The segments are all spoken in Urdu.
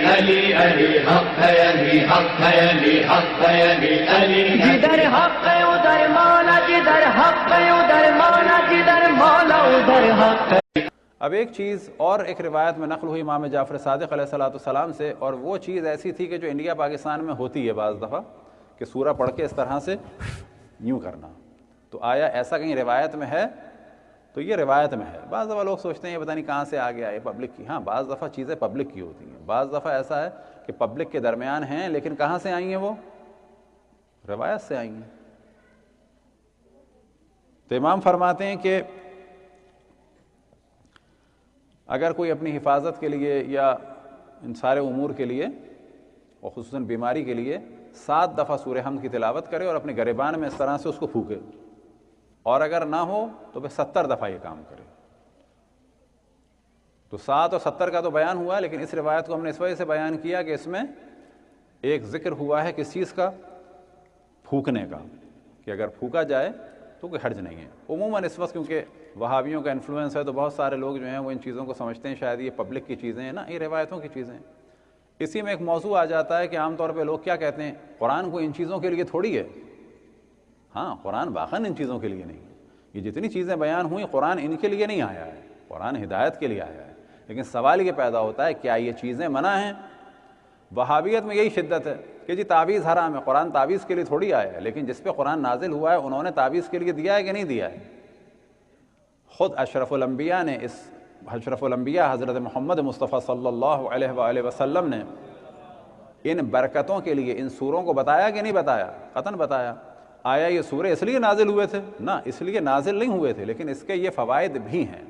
علی علی حق ہے، علی حق ہے، علی حق ہے، علی علی جدھر حق ہے ادھر مولا، جدھر حق ہے ادھر مولا، جدھر مولا ادھر حق ہے۔ اب ایک چیز اور ایک روایت میں نقل ہوئی امام جعفر صادق علیہ السلام سے، اور وہ چیز ایسی تھی کہ جو انڈیا پاکستان میں ہوتی ہے بعض دفعہ، کہ سورہ پڑھ کے اس طرح سے یوں کرنا، تو آیا ایسا کہیں روایت میں ہے؟ تو یہ روایت میں ہے۔ بعض دفعہ لوگ سوچتے ہیں یہ پتہ نہیں کہاں سے آ گیا، یہ پبلک کی، ہاں بعض دفعہ چیزیں پبلک کی ہوتی ہیں، بعض دفعہ ایسا ہے کہ پبلک کے درمیان ہیں لیکن کہاں سے آئی ہیں؟ وہ روایت سے آئی ہیں۔ تو امام فرماتے ہیں کہ اگر کوئی اپنی حفاظت کے لیے یا ان سارے امور کے لیے اور خصوصاً بیماری کے لیے 7 دفعہ سورہ حمد کی تلاوت کرے اور اپنے گریبان میں اس طرح سے اس کو پھونکے، اور اگر نہ ہو تو پھر 70 دفعہ یہ کام کرے۔ تو 7 اور 70 کا تو بیان ہوا، لیکن اس روایت کو ہم نے اس وجہ سے بیان کیا کہ اس میں ایک ذکر ہوا ہے کس چیز کا؟ پھونکنے کا، کہ اگر پھونکا جائے تو کوئی حرج نہیں ہے۔ عموماً اس وقت کیونکہ وہابیوں کا انفلوئنس ہے تو بہت سارے لوگ جو ہیں وہ ان چیزوں کو سمجھتے ہیں شاید یہ پبلک کی چیزیں ہیں، نا، یہ روایتوں کی چیزیں ہیں۔ اسی میں ایک موضوع آ جاتا ہے کہ عام طور پہ لوگ کیا کہتے ہیں، قرآن کو ان چیزوں کے لیے تھوڑی ہے۔ ہاں، قرآن واقعاً ان چیزوں کے لیے نہیں ہے۔ یہ جتنی چیزیں بیان ہوئیں قرآن ان کے لیے نہیں آیا ہے، قرآن ہدایت کے لیے آیا ہے۔ لیکن سوال یہ پیدا ہوتا ہے کیا یہ چیزیں منع ہیں؟ وہابیت میں یہی شدت ہے کہ جی تعویذ حرام ہے، قرآن تعویذ کے لیے تھوڑی آیا ہے، لیکن جس پہ قرآن نازل ہوا ہے انہوں نے تعویذ کے لیے دیا ہے کہ نہیں دیا ہے؟ خود اشرف الانبیاء نے، اشرف الانبیاء حضرت محمد مصطفیٰ صلی اللہ علیہ وآلہ وسلم نے ان برکتوں کے لیے ان سوروں کو بتایا کہ نہیں بتایا؟ قطعاً بتایا۔ آیا یہ سورے اس لیے نازل ہوئے تھے؟ نہ، اس لیے نازل نہیں ہوئے تھے، لیکن اس کے یہ فوائد بھی ہیں۔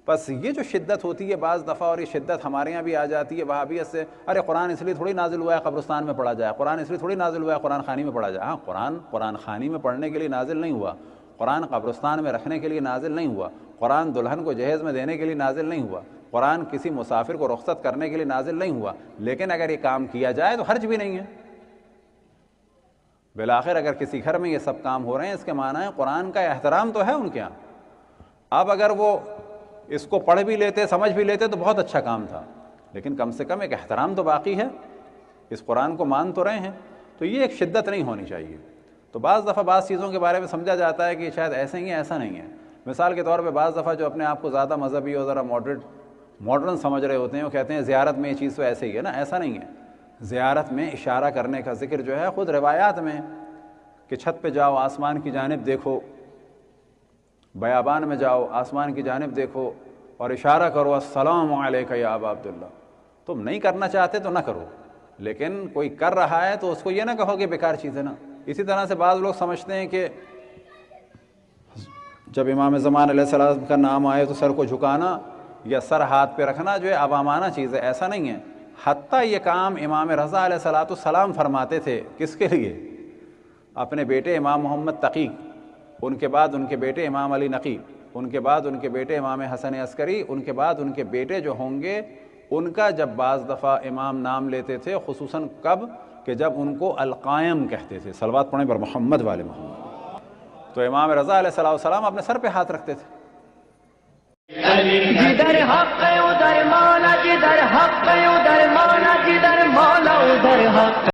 بس یہ جو شدت ہوتی ہے بعض دفعہ، اور یہ شدت ہمارے یہاں بھی آ جاتی ہے وہابیت سے، ارے قرآن اس لیے تھوڑی نازل ہوا ہے قبرستان میں پڑھا جائے، قرآن اس لیے تھوڑی نازل ہوا ہے قرآن خوانی میں پڑھا جائے۔ ہاں، قرآن خوانی میں پڑھنے کے لیے نازل نہیں ہوا، قرآن قبرستان میں رکھنے کے لیے نازل نہیں ہوا، قرآن دلہن کو جہیز میں دینے کے لیے نازل نہیں ہوا، قرآن کسی مسافر کو رخصت کرنے کے لیے نازل نہیں ہوا، لیکن اگر یہ کام کیا جائے تو حرج بھی نہیں ہے۔ بالآخر اگر کسی گھر میں یہ سب کام ہو رہے ہیں اس کے معنی ہے قرآن کا احترام تو ہے ان کے ہاں۔ اب اگر وہ اس کو پڑھ بھی لیتے، سمجھ بھی لیتے تو بہت اچھا کام تھا، لیکن کم سے کم ایک احترام تو باقی ہے، اس قرآن کو مان تو رہے ہیں، تو یہ ایک شدت نہیں ہونی چاہیے۔ تو بعض دفعہ بعض چیزوں کے بارے میں سمجھا جاتا ہے کہ شاید ایسے ہی ہے، ایسا نہیں ہے۔ مثال کے طور پہ بعض دفعہ جو اپنے آپ کو زیادہ مذہبی اور ذرا ماڈرن سمجھ رہے ہوتے ہیں وہ کہتے ہیں زیارت میں یہ چیز تو ایسے ہی ہے نا، ایسا نہیں ہے۔ زیارت میں اشارہ کرنے کا ذکر جو ہے خود روایات میں، کہ چھت پہ جاؤ آسمان کی جانب دیکھو، بیابان میں جاؤ آسمان کی جانب دیکھو اور اشارہ کرو السلام علیکہ یا ابا عبداللہ۔ تم نہیں کرنا چاہتے تو نہ کرو، لیکن کوئی کر رہا ہے تو اس کو یہ نہ کہو کہ بیکار چیز ہے نا۔ اسی طرح سے بعض لوگ سمجھتے ہیں کہ جب امام زمان علیہ السلام کا نام آئے تو سر کو جھکانا یا سر ہاتھ پہ رکھنا جو ہے عوامانہ چیز ہے، ایسا نہیں ہے۔ حتیٰ یہ کام امام رضا علیہ السلام فرماتے تھے، کس کے لیے؟ اپنے بیٹے امام محمد تقی، ان کے بعد ان کے بیٹے امام علی نقی، ان کے بعد ان کے بیٹے امام حسن عسکری، ان کے بعد ان کے بیٹے جو ہوں گے ان کا جب بعض دفعہ امام نام لیتے تھے، خصوصاً کب کہ جب ان کو القائم کہتے تھے، صلوات پڑھیں پر محمد والے محمد، تو امام رضا علیہ السلام اپنے سر پہ ہاتھ رکھتے تھے۔ جدھر حق ہے ادھر مولا، جدھر حق ہے ادھر مولا، جدھر مولا ادھر حق ہے۔